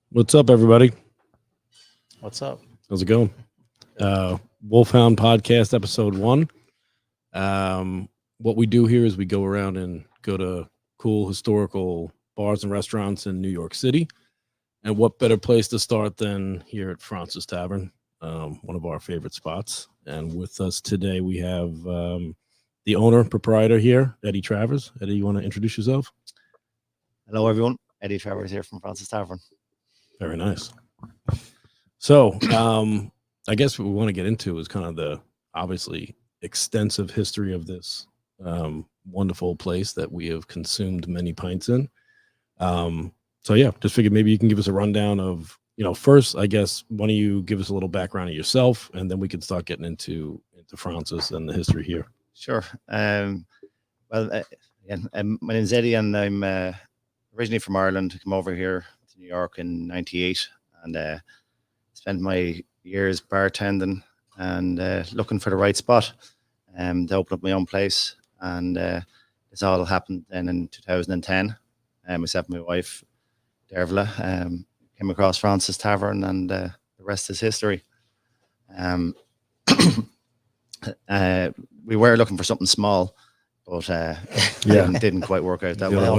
What's up, everybody? What's up? How's it going? Wolfhound Podcast, episode 1. What we do here is we go around and go to cool historical bars and restaurants in New York City. And what better place to start than here at Fraunces Tavern, one of our favorite spots. And with us today, we have the owner, proprietor here, Eddie Travers. Eddie, you want to introduce yourself? Hello, everyone. Eddie Travers here from Fraunces Tavern. Very nice. So, I guess what we want to get into is kind of the obviously extensive history of this wonderful place that we have consumed many pints in. So yeah, just figured maybe you can give us a rundown of, first, I guess, why don't you give us a little background of yourself, and then we can start getting into Fraunces and the history here. Sure. My name is Eddie, and I'm originally from Ireland. I came over here to New York in '98, and spent my years bartending and looking for the right spot to open up my own place. And this all happened then in 2010. Myself and my wife, Dervla, came across Fraunces Tavern, and the rest is history. We were looking for something small, but didn't quite work out that well.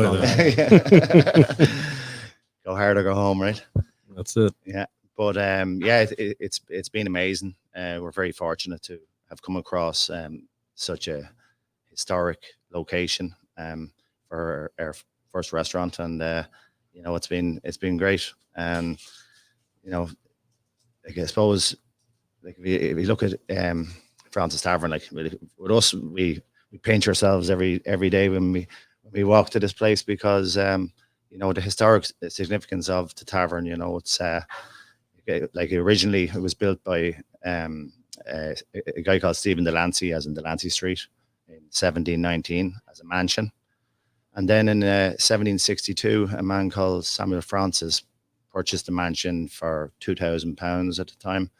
Go hard or go home, right? That's it. Yeah. But it's been amazing. We're very fortunate to have come across such a historic location for our first restaurant, and it's been great. And I suppose, like, if you look at Fraunces Tavern, like, with us, we paint ourselves every day when we walk to this place, because the historic significance of the tavern. It's like, originally it was built by a guy called Stephen Delancey, as in Delancey Street, in 1719 as a mansion. And then in 1762, a man called Samuel Fraunces purchased a mansion for £2,000 at the time,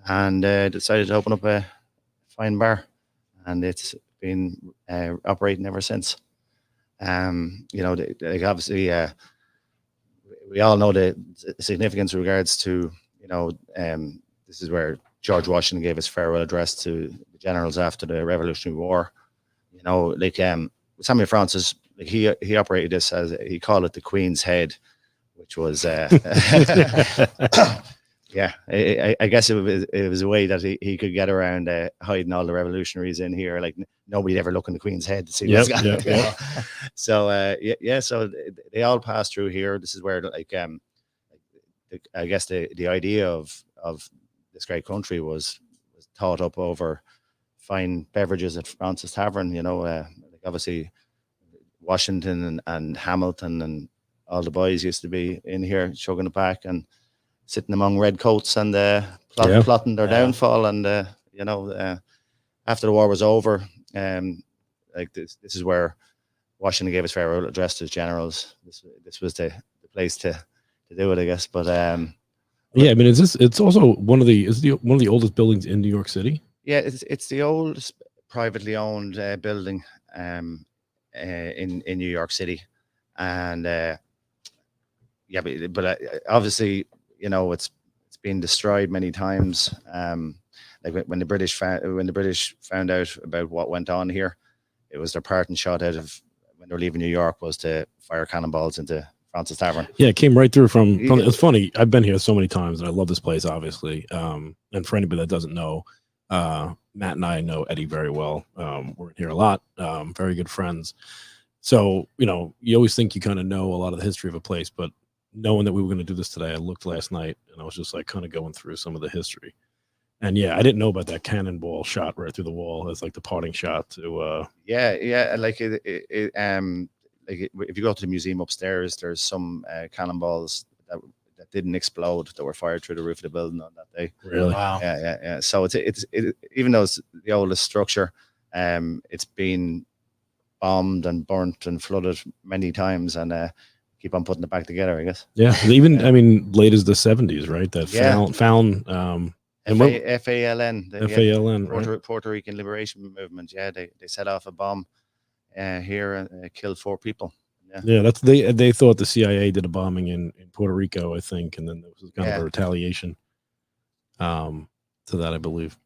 and decided to open up a fine bar, and it's been operating ever since. Obviously, we all know the significance in regards to, this is where George Washington gave his farewell address to the generals after the Revolutionary War. Samuel Fraunces, like, he operated this as, he called it the Queen's Head, which was I guess it was a way that he could get around hiding all the revolutionaries in here. Like, nobody ever look in the Queen's Head to see what's going on. So so they all pass through here. This is where, like, I guess the idea of this great country was thought up over fine beverages at Fraunces Tavern. Like, obviously Washington and Hamilton and all the boys used to be in here chugging it back and sitting among red coats and plotting their downfall. And after the war was over, like, this is where Washington gave his farewell address to his generals. This was the place to do it, I guess. But it's also one of the oldest buildings in New York City. Yeah, it's the oldest privately owned building in New York City, and but obviously, it's been destroyed many times. Like, when the British found out about what went on here, it was their parting shot out of when they were leaving New York was to fire cannonballs into Fraunces Tavern. Yeah, it came right through from it's funny. I've been here so many times, and I love this place, obviously. And for anybody that doesn't know, Matt and I know Eddie very well. We're here a lot, very good friends. So, you always think you kind of know a lot of the history of a place, but knowing that we were going to do this today, I looked last night, and I was just like kind of going through some of the history. And I didn't know about that cannonball shot right through the wall as, like, the parting shot to like if you go to the museum upstairs, there's some cannonballs that didn't explode that were fired through the roof of the building on that day. Really? Wow. Yeah. So it's even though it's the oldest structure, it's been bombed and burnt and flooded many times, and keep on putting it back together, I guess. Yeah. Even I mean, late as the 70s, right? That found FALN, Puerto Rican Liberation Movement. Yeah, they set off a bomb here and killed 4 people. Yeah, that's they thought the CIA did a bombing in Puerto Rico, I think, and then there was kind of a retaliation to that, I believe.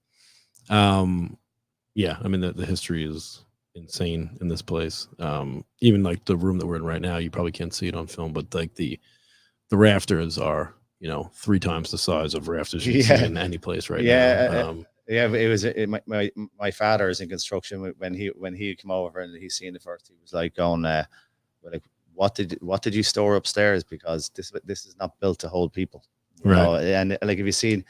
Yeah, I mean the history is insane in this place. Even like the room that we're in right now, you probably can't see it on film, but like the rafters are 3 times the size of rafters you see in any place right now. It was my father is in construction. When he came over and he seen it first, he was like going, like, what did you store upstairs? Because this is not built to hold people, you know? And like, if you've seen,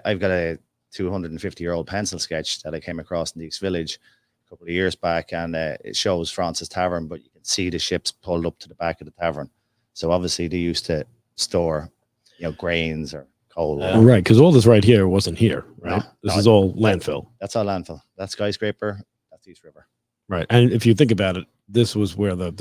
I've got a 250-year-old pencil sketch that I came across in the East Village a couple of years back, and it shows Fraunces Tavern, but you can see the ships pulled up to the back of the tavern. So obviously they used to store, grains or coal. Right, because all this right here wasn't here, right? This is all landfill. That's all landfill. That's skyscraper. That's East River. Right, and if you think about it, this is where the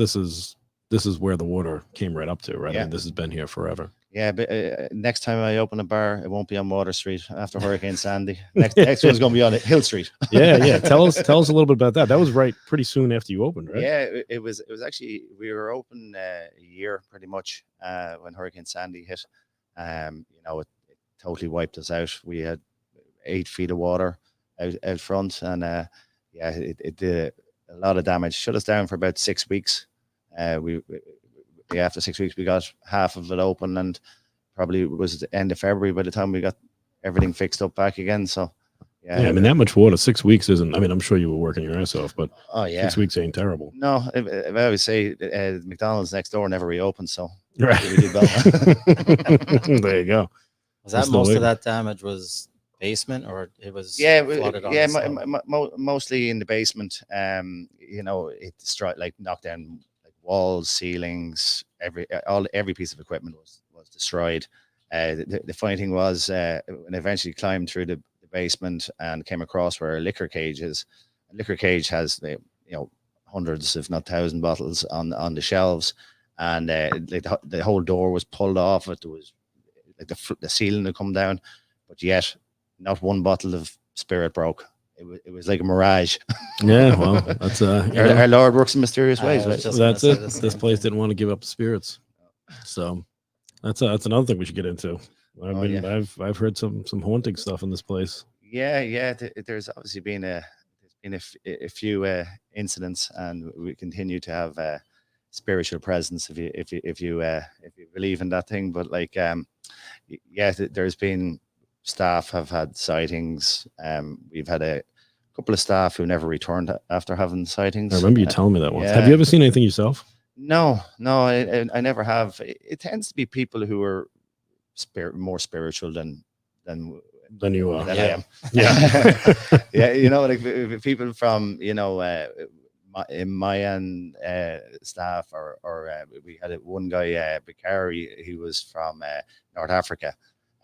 water came right up to, right? Yeah. I mean, this has been here forever. Yeah, but next time I open a bar, it won't be on Water Street after Hurricane Sandy. Next one's going to be on Hill Street. Yeah. Tell us a little bit about that. That was right pretty soon after you opened, right? Yeah, it was actually, we were open a year pretty much when Hurricane Sandy hit. It totally wiped us out. We had 8 feet of water out front, and it did a lot of damage. Shut us down for about 6 weeks. After 6 weeks, we got half of it open, and probably it was the end of February by the time we got everything fixed up back again. So, I mean, that much water, 6 weeks isn't. I mean, I'm sure you were working your ass off, but 6 weeks ain't terrible. No, I always say McDonald's next door never reopened, so right. We did well. There you go. Was that most of that damage was basement, or it was flooded on mostly in the basement. It destroyed, like, knocked down walls, ceilings, every piece of equipment was destroyed. The funny thing was, when I eventually climbed through the basement and came across where a liquor cage is. A liquor cage has hundreds, if not 1,000 bottles on the shelves, and the whole door was pulled off. It was like the ceiling had come down, but yet not one bottle of spirit broke. It was like a mirage. Yeah, well, that's our Lord works in mysterious ways. Right? That's it. This place didn't want to give up the spirits, so that's another thing we should get into. I mean, I've heard some haunting stuff in this place. Yeah. There's obviously been a few incidents, and we continue to have spiritual presence if you believe in that thing. But there's been staff have had sightings. We've had a couple of staff who never returned after having sightings. I remember you telling me that once. Have you ever seen anything yourself? No, I never have. It tends to be people who are more spiritual than you are. I am. Yeah. Like people from Mayan staff, or we had one guy, Bakari, he was from North Africa.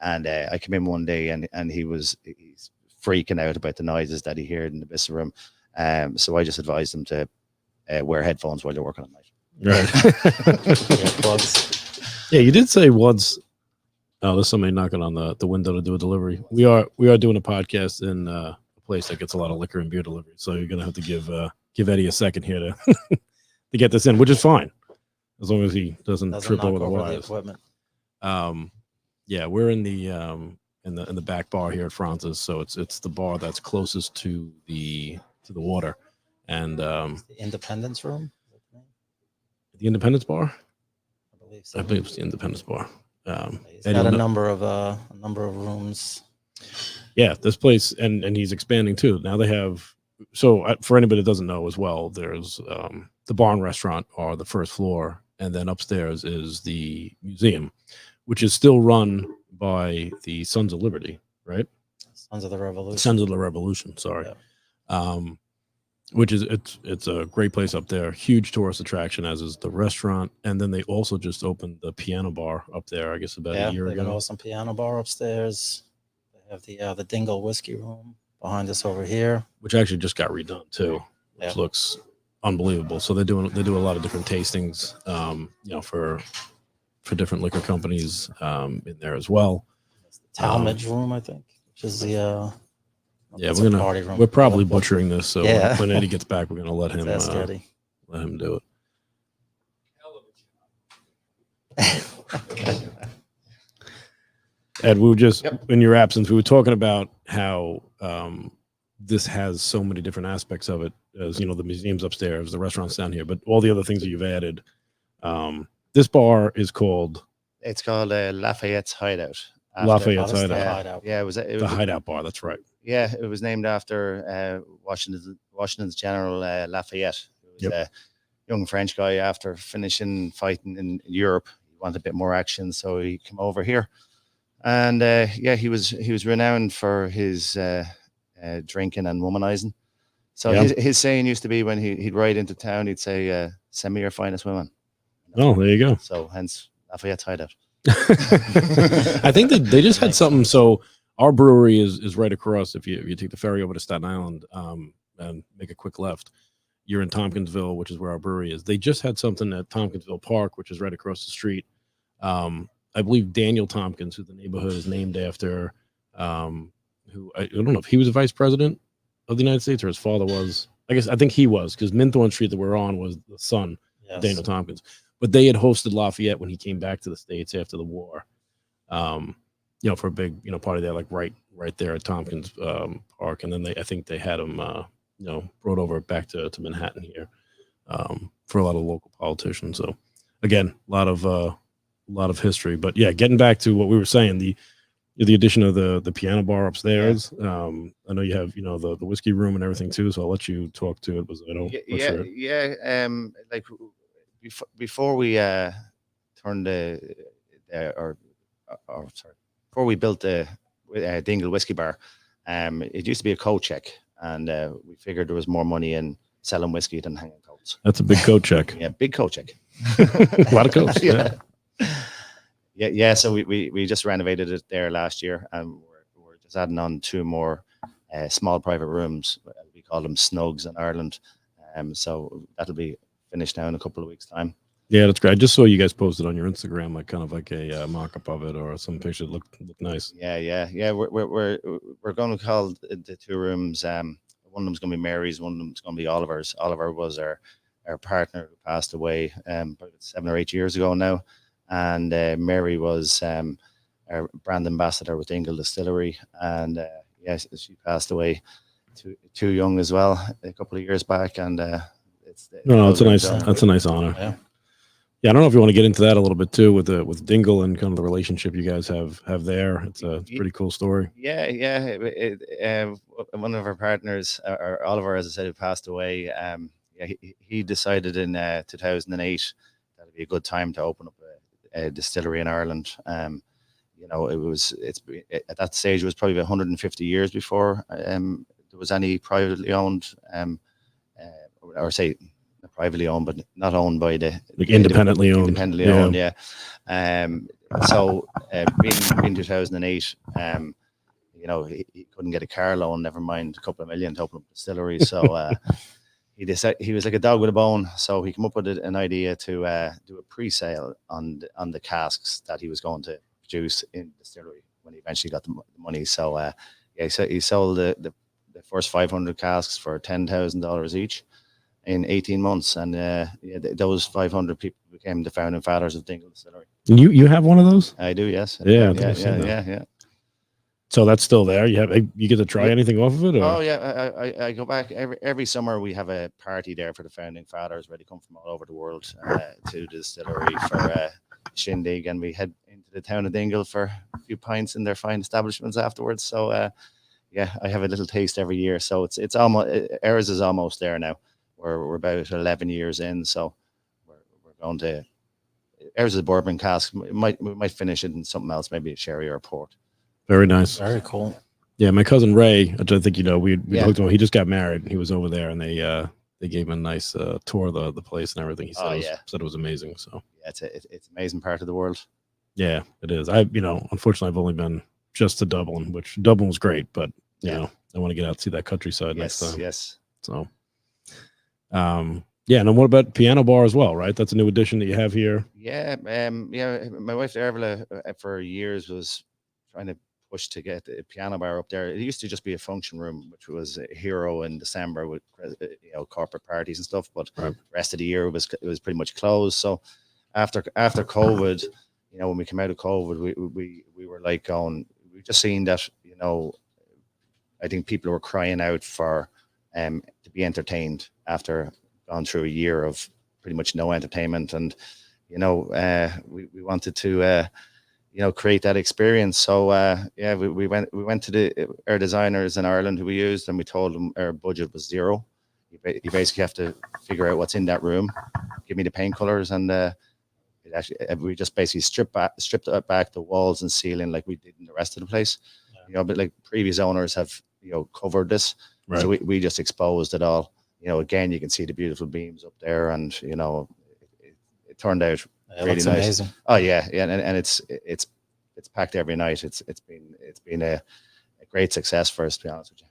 And I came in one day, and he's freaking out about the noises that he heard in the Bissa room. So I just advised him to wear headphones while they're working at night. Right. Yeah, you did say once. Oh, there's somebody knocking on the window to do a delivery. We are doing a podcast in a place that gets a lot of liquor and beer delivery. So you're gonna have to give Eddie a second here to to get this in, which is fine as long as he doesn't trip over the wires. Equipment. Yeah, we're in the back bar here at Fraunces, so it's the bar that's closest to the water, and the Independence Room. The Independence Bar. I believe so. I believe it's the Independence Bar. He's got a number of rooms. Yeah, this place, and he's expanding too. Now they have. So for anybody that doesn't know as well, there's the bar and restaurant are the first floor, and then upstairs is the museum, which is still run by the Sons of Liberty, right? Sons of the Revolution. Sons of the Revolution, sorry. Yeah. Which is it's a great place up there. Huge tourist attraction, as is the restaurant. And then they also just opened the piano bar up there, I guess about a year ago. They got an awesome piano bar upstairs. They have the Dingle Whiskey Room behind us over here, which actually just got redone too, which looks unbelievable. So they do a lot of different tastings, for different liquor companies in there as well. The Talmadge Room, I think, which is the we're probably butchering this. So when Eddie gets back, we're gonna let him do it. Ed, we were just in your absence. We were talking about how this has so many different aspects of it. As the museums upstairs, the restaurants down here, but all the other things that you've added. This bar is called. It's called Lafayette's Hideout. Lafayette's Hideout. Yeah, it was the Hideout Bar. That's right. Yeah, it was named after Washington's General Lafayette. It was a young French guy after finishing fighting in Europe. He wanted a bit more action, so he came over here. And he was renowned for his drinking and womanizing. So his saying used to be when he'd ride into town, he'd say, "Send me your finest women." Oh, there you go. So hence Lafayette's Hideout. I think they just had something. So our brewery is right across. If you take the ferry over to Staten Island and make a quick left, you're in Tompkinsville, which is where our brewery is. They just had something at Tompkinsville Park, which is right across the street. I believe Daniel Tompkins, who the neighborhood is named after, who I don't know if he was a vice president of the United States or his father was. I think he was, because Minthorn Street that we're on was the son of Daniel Tompkins. But they had hosted Lafayette when he came back to the States after the war, for a big, party there, like right there at Tompkins Park. And then I think they had him, brought over back to Manhattan here for a lot of local politicians. So again, a lot of history. But yeah, getting back to what we were saying, the addition of the piano bar upstairs. I know you have the whiskey room and everything too. So I'll let you talk to it. Like before we before we built the Dingle Whiskey Bar, it used to be a coat check, and we figured there was more money in selling whiskey than hanging coats. That's a big coat check. Yeah, big coat check. A lot of coats. Yeah. So we just renovated it there last year, and we're just adding on 2 more small private rooms. We call them Snugs in Ireland. So that'll be finished now in a couple of weeks' time. Yeah, that's great. I just saw you guys posted on your Instagram, like kind of like a mock-up of it or some picture that looked nice. Yeah. We're going to call the 2 rooms. One of them's going to be Mary's. One of them's going to be Oliver's. Oliver was our partner who passed away about 7 or 8 years ago now, and Mary was our brand ambassador with Dingle Distillery, and yes, she passed away too young as well a couple of years back, and that's a nice honor. Yeah, I don't know if you want to get into that a little bit too with Dingle and kind of the relationship you guys have there. It's a pretty cool story. Yeah. One of our partners, or Oliver, as I said, who passed away. He decided in 2008 that it'd be a good time to open up a distillery in Ireland. It's at that stage it was probably 150 years before there was any privately owned, or say privately owned, but not owned by the independently owned. Yeah. So being 2008, he couldn't get a car loan, never mind a couple of million to open up a distillery. So he decided, he was like a dog with a bone. So he came up with an idea to do a pre-sale on the casks that he was going to produce in the distillery when he eventually got the money. So he sold the first 500 casks for $10,000 each in 18 months, and those 500 people became the founding fathers of Dingle Distillery. You have one of those? I do, yes. Yeah. So that's still there. You get to try anything off of it? Or? Oh yeah, I go back every summer. We have a party there for the founding fathers, where they come from all over the world to the distillery for a shindig, and we head into the town of Dingle for a few pints in their fine establishments afterwards. So I have a little taste every year. So it's almost, ours is almost there now. We're about 11 years in, so we're going to, ours is a bourbon cask. We might finish it in something else, maybe a sherry or a port. Very nice. Very cool. Yeah, my cousin Ray, which I think we talked about, he just got married. He was over there, and they gave him a nice tour of the place and everything. He said it was amazing. So yeah, it's an amazing part of the world. Yeah, it is. Unfortunately, I've only been just to Dublin, which Dublin was great, but I want to get out and see that countryside next time. Yes. So, and then what about piano bar as well, right? That's a new addition that you have here. Yeah. My wife Ervla for years was trying to push to get a piano bar up there. It used to just be a function room, which was a hero in December with corporate parties and stuff. But the rest of the year it was pretty much closed. So after COVID, when we came out of COVID, we were like going, we just seen that, I think people were crying out for to be entertained after gone through a year of pretty much no entertainment, and we wanted to create that experience. So we went to our designers in Ireland who we used, and we told them our budget was zero. You basically have to figure out what's in that room, give me the paint colors, and we just basically stripped back the walls and ceiling like we did in the rest of the place. But like previous owners have covered this, right. So we just exposed it all. Again, you can see the beautiful beams up there, and it turned out really nice. Amazing. Oh yeah, and it's packed every night. It's been a great success for us, to be honest with you.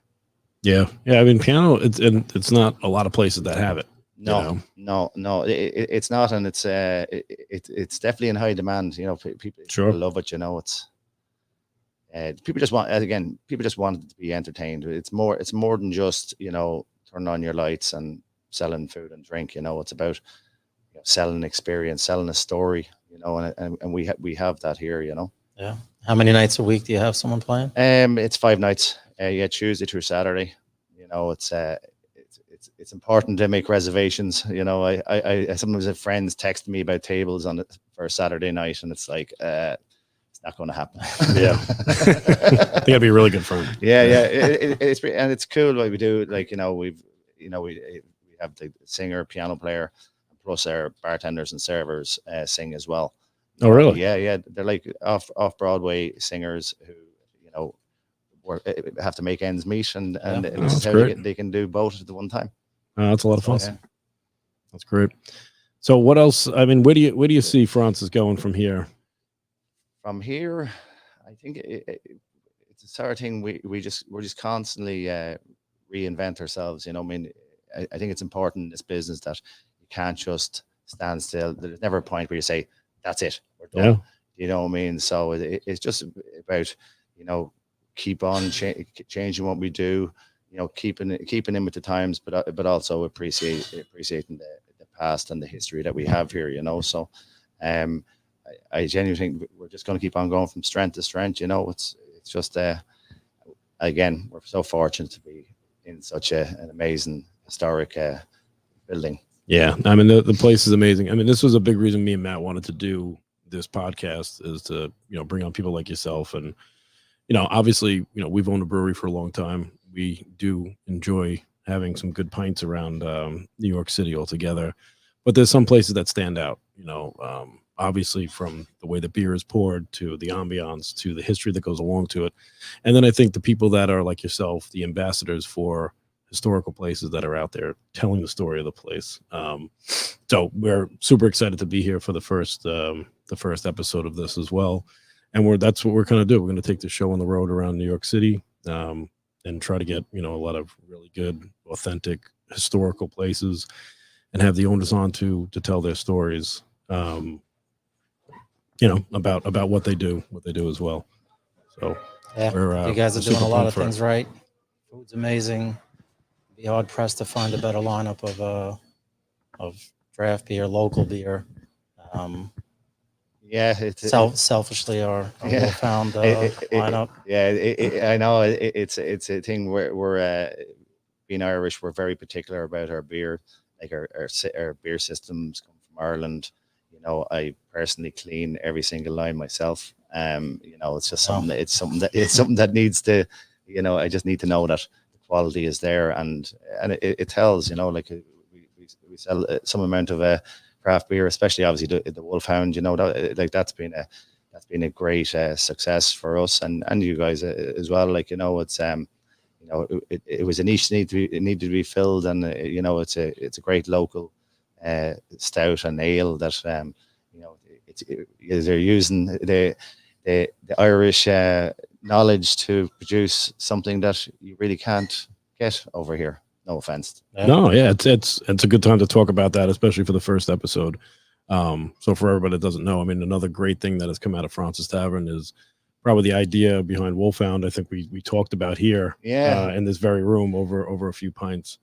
Yeah. I mean, piano. It's not a lot of places that have it. No, it's not, and it's definitely in high demand. People love it. It's people just want it to be entertained. It's more than just turning on your lights and selling food and drink. It's about selling an experience, selling a story. And we have that here. Yeah. How many nights a week do you have someone playing? It's 5 nights. Tuesday through Saturday. It's important to make reservations. I sometimes have friends text me about tables for a Saturday night, and it's like it's not going to happen. Yeah, I think that'd be a really good fun. Yeah. It's cool what we do. Like we have the singer, piano player, plus our bartenders and servers sing as well. Oh, really? Yeah. They're like off Broadway singers who have to make ends meet, and this is how they can do both at the one time. That's a lot of fun. Yeah. That's great. So what else? I mean, where do you see Fraunces going from here? From here, I think it's a sort of thing we're just constantly reinvent ourselves. I mean, I think it's important in this business that you can't just stand still. There's never a point where you say, that's it, we're done. Yeah. You know what I mean? So it's just about, keep on changing what we do, keeping in with the times, but also appreciating the past and the history that we have here, So I genuinely think we're just going to keep on going from strength to strength. It's just again, we're so fortunate to be in such an amazing historic building. Yeah, I mean the place is amazing. I mean, this was a big reason me and Matt wanted to do this podcast, is to bring on people like yourself, and obviously we've owned a brewery for a long time. We do enjoy having some good pints around New York City altogether, but there's some places that stand out. Obviously from the way the beer is poured, to the ambiance, to the history that goes along to it, and then I think the people that are like yourself, the ambassadors for historical places that are out there telling the story of the place. So we're super excited to be here for the first episode of this as well. And that's what we're going to do. We're going to take the show on the road around New York City, and try to get, a lot of really good, authentic, historical places, and have the owners on to tell their stories, about what they do as well. So yeah, you guys are doing a lot of things right. Food's amazing. Be hard pressed to find a better lineup of draft beer, local beer. Selfishly our Wolfhound lineup. I know it's a thing where we're being Irish, we're very particular about our beer. Like our beer systems come from Ireland. I personally clean every single line myself. It's just something. It's something that needs to. I just need to know that the quality is there, and it tells. Like we sell some amount of craft beer, especially obviously the Wolfhound. That's been a great success for us and you guys as well. It's it was a niche it needed to be filled, and it's a great local stout and ale that they're using the Irish knowledge to produce something that you really can't get over here. No offense. No, yeah, it's a good time to talk about that, especially for the first episode. So for everybody that doesn't know, I mean, another great thing that has come out of Fraunces Tavern is probably the idea behind Wolfhound. I think we talked about here, in this very room over a few pints.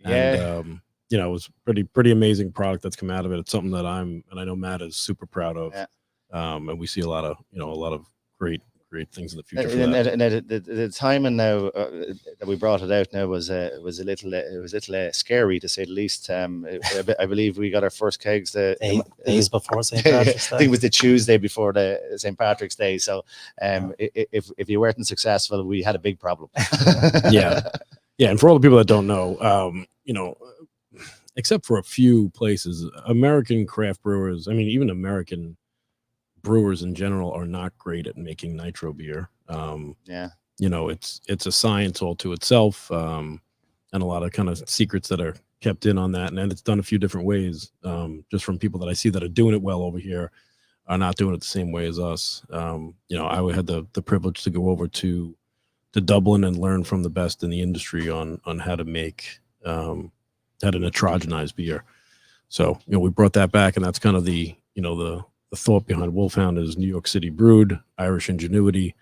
And, you know, it was pretty amazing product that's come out of it. It's something that and I know Matt is super proud of. Yeah. And we see a lot of great things in the future. And the timing now that we brought it out now was a little scary, to say the least. I believe we got our first kegs days before St. Patrick's Day. I think it was the Tuesday before the St. Patrick's Day. So if you weren't successful, we had a big problem. Yeah, and for all the people that don't know, you know, except for a few places, American craft brewers, I mean, even American brewers in general, are not great at making nitro beer. You know, it's a science all to itself, and a lot of kind of secrets that are kept in on that, and it's done a few different ways. Just from people that I see that are doing it well over here are not doing it the same way as us. You know, I had the privilege to go over to Dublin and learn from the best in the industry on how to make how to nitrogenize beer. So, you know, we brought that back, and that's kind of the thought behind Wolfhound is New York City brewed, Irish ingenuity,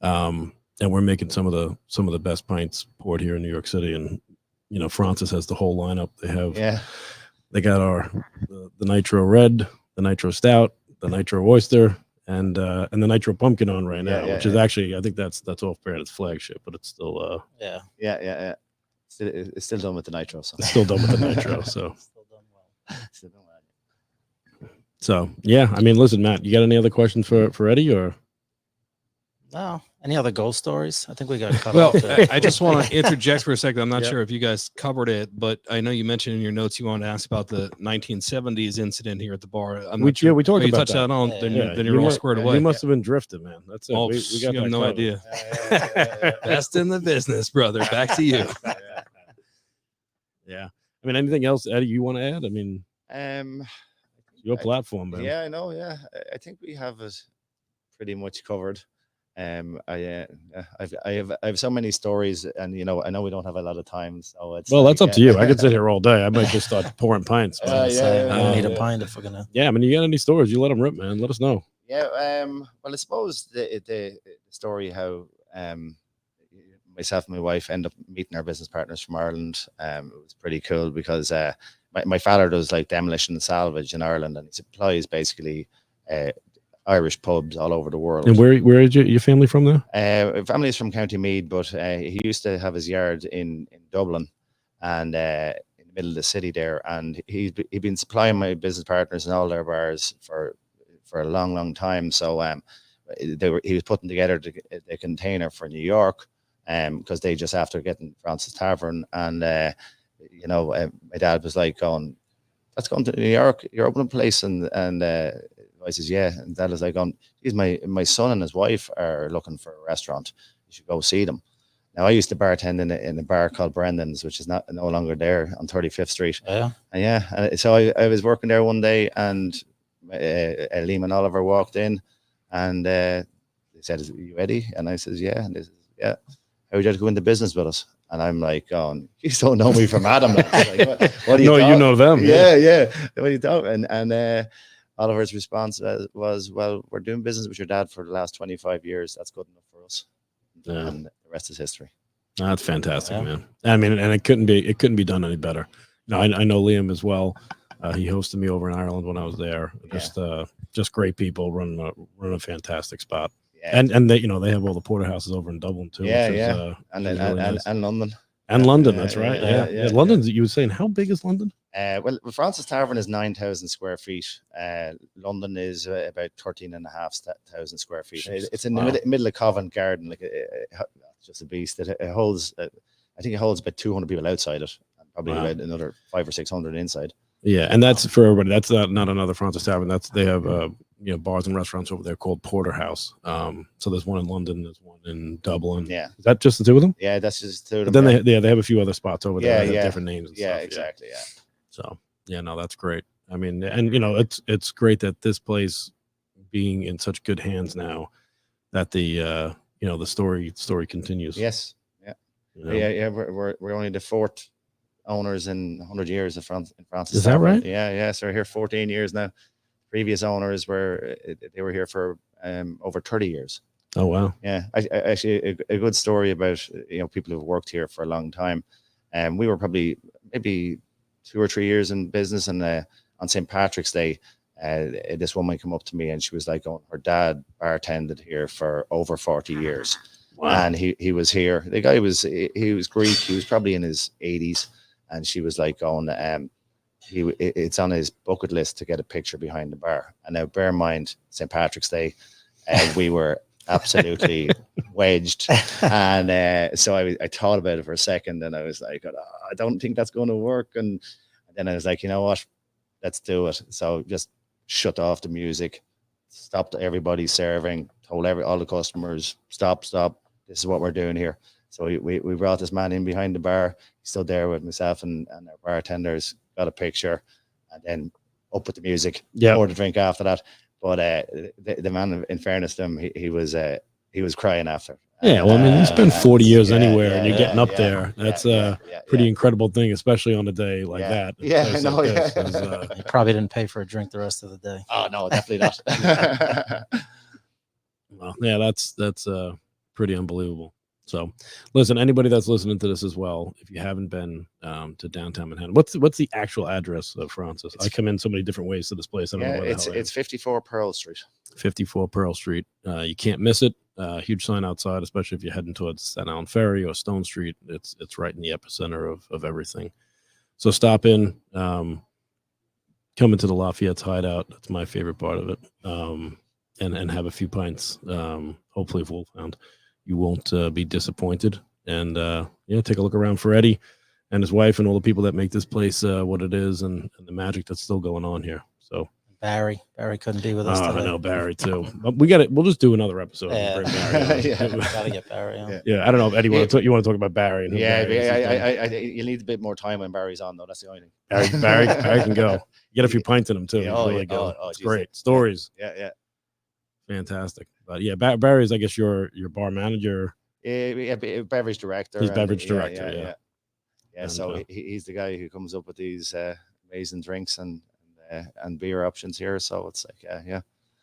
and we're making some of the best pints poured here in New York City. And you know, Fraunces has the whole lineup. They got the Nitro Red, the Nitro Stout, the Nitro Oyster, and the Nitro Pumpkin on right now, which is actually, I think that's off brand, it's flagship, but it's still It's still done with the nitro. So. It's still done with the nitro. So. Still done well. So yeah, I mean, listen, Matt, you got any other questions for Eddie or? No. Any other ghost stories? I think we got cut well, off. I just want to interject for a second. I'm not sure if you guys covered it, but I know you mentioned in your notes you wanted to ask about the 1970s incident here at the bar. We talked about touched that. On, then you're all squared away. You must have been drifting, man. That's it. Oh, we got you have no covered. idea. Best in the business, brother. Back to you. Yeah. I mean, anything else, Eddie, you want to add? I mean, your platform, man. Yeah, I know. Yeah, I think we have it pretty much covered. I have so many stories, and you know, I know we don't have a lot of time, so it's that's up to you. I could sit here all day. I might just start pouring pints. I don't need a pint if we're gonna. Yeah, I mean, you got any stories? You let them rip, man. Let us know. Yeah. Well, I suppose the story how myself and my wife end up meeting our business partners from Ireland. It was pretty cool because my father does like demolition and salvage in Ireland, and he supplies basically Irish pubs all over the world. And where is your family from there? Family is from County Meath, but he used to have his yard in Dublin, and in the middle of the city there. And he'd been supplying my business partners and all their bars for a long time. So he was putting together the container for New York, because they just after getting Fraunces Tavern, and you know, my dad was like, "Going, let's go to New York. You're opening a place," and I says, "Yeah," and Dad was like, "Geez, my son and his wife are looking for a restaurant. You should go see them." Now, I used to bartend in a bar called Brendan's, which is no longer there on 35th Street. Yeah. And so I was working there one day, and Lehman Oliver walked in, and they said, "Are you Eddie?" And I says, "Yeah." And they says, "Yeah. How would you like to go into business with us?" And I'm like, "Oh, you don't know me from Adam." Like, what do you you know them. Yeah. What are you talking? And Oliver's response was, "Well, we're doing business with your dad for the last 25 years. That's good enough for us." Yeah. And the rest is history. That's fantastic, man. I mean, and it couldn't be done any better. No, I know Liam as well. He hosted me over in Ireland when I was there. Just great people running a fantastic spot. Yeah. And they, you know, they have all the porterhouses over in Dublin too. And London. And London, that's right. Yeah. London, you were saying, how big is London? Well, Fraunces Tavern is 9,000 square feet. London is about 13,500 square feet. It's in the middle of Covent Garden, like it's just a beast. It holds, I think it holds about 200 people outside it, and probably about another 500 or 600 inside. Yeah, and that's for everybody. That's not another Fraunces Tavern. They have bars and restaurants over there called Porterhouse. So there's one in London, there's one in Dublin. Yeah, is that just the two of them? Yeah, that's just two of them. But then they have a few other spots over there. That have different names. And stuff. Exactly. Yeah. So no, that's great. I mean, and you know, it's great that this place being in such good hands now, that the story continues. Yes. Yeah. You know? Yeah. We're only the fourth owners in 100 years of Fraunces. Is that right? Yeah. So we're here 14 years now. Previous owners were here for over 30 years. Oh wow. Yeah. Actually, a good story about people who've worked here for a long time. We were probably maybe 2 or 3 years in business, and on St. Patrick's Day, this woman came up to me and she was like, "Oh, her dad bartended here for over 40 years." Wow. And he was here. The guy was Greek. He was probably in his 80s, and she was like, "Going, it's on his bucket list to get a picture behind the bar." And now, bear in mind, St. Patrick's Day, we were absolutely wedged, and so I thought about it for a second, and I was like, "Oh, I don't think that's going to work." And then I was like, "You know what? Let's do it." So just shut off the music, stopped everybody serving, told all the customers, stop, this is what we're doing here. So we brought this man in behind the bar. He stood there with myself and our bartenders, got a picture, and then up with the music, poured a drink after that. But the man, in fairness to him, he was crying after. Yeah, well, I mean, you spend 40 years anywhere, and you're getting up there. That's a pretty incredible thing, especially on a day like that. Yeah, no, You probably didn't pay for a drink the rest of the day. Oh no, definitely not. Well, yeah, that's pretty unbelievable. So, listen, anybody that's listening to this as well, if you haven't been to downtown Manhattan, what's the actual address of Fraunces? I come in so many different ways to this place. I don't know where it's 54 Pearl Street. 54 Pearl Street. You can't miss it. Huge sign outside, especially if you're heading towards Staten Island Ferry or Stone Street. It's right in the epicenter of everything. So stop in, come into the Lafayette's Hideout. That's my favorite part of it. And have a few pints, hopefully of Wolfhound. You won't be disappointed. And take a look around for Eddie and his wife and all the people that make this place what it is, and the magic that's still going on here. So Barry couldn't be with us today. I know Barry too. But we got it. We'll just do another episode. Yeah, gotta get Barry on. Yeah, I don't know if Eddie you want to talk about Barry. And you need a bit more time when Barry's on, though. That's the only thing. Barry can go. Get a few pints in him too. It's great stories. Yeah. Fantastic. But yeah, Barry's, I guess, your bar manager. Beverage director. He's beverage director. Yeah. So he's the guy who comes up with these amazing drinks and beer options here. So it's like,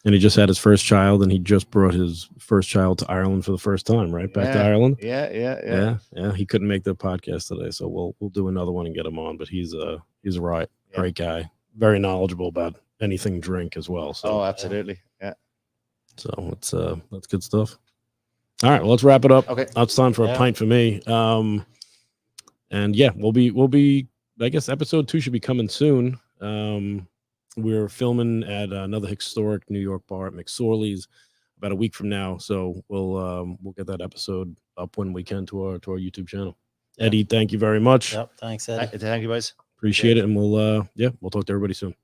And he just had his first child, and he just brought his first child to Ireland for the first time, right? Back to Ireland. Yeah. He couldn't make the podcast today, so we'll do another one and get him on. But he's a great guy, very knowledgeable about anything drink as well. So absolutely. Yeah. So that's good stuff. All right, well, let's wrap it up. Okay, now it's time for a pint for me. And we'll be. I guess episode 2 should be coming soon. We're filming at another historic New York bar at McSorley's about a week from now. So we'll get that episode up when we can to our YouTube channel. Eddie, thank you very much. Yep, thanks, Eddie. Thank you, guys. Appreciate it, and we'll talk to everybody soon.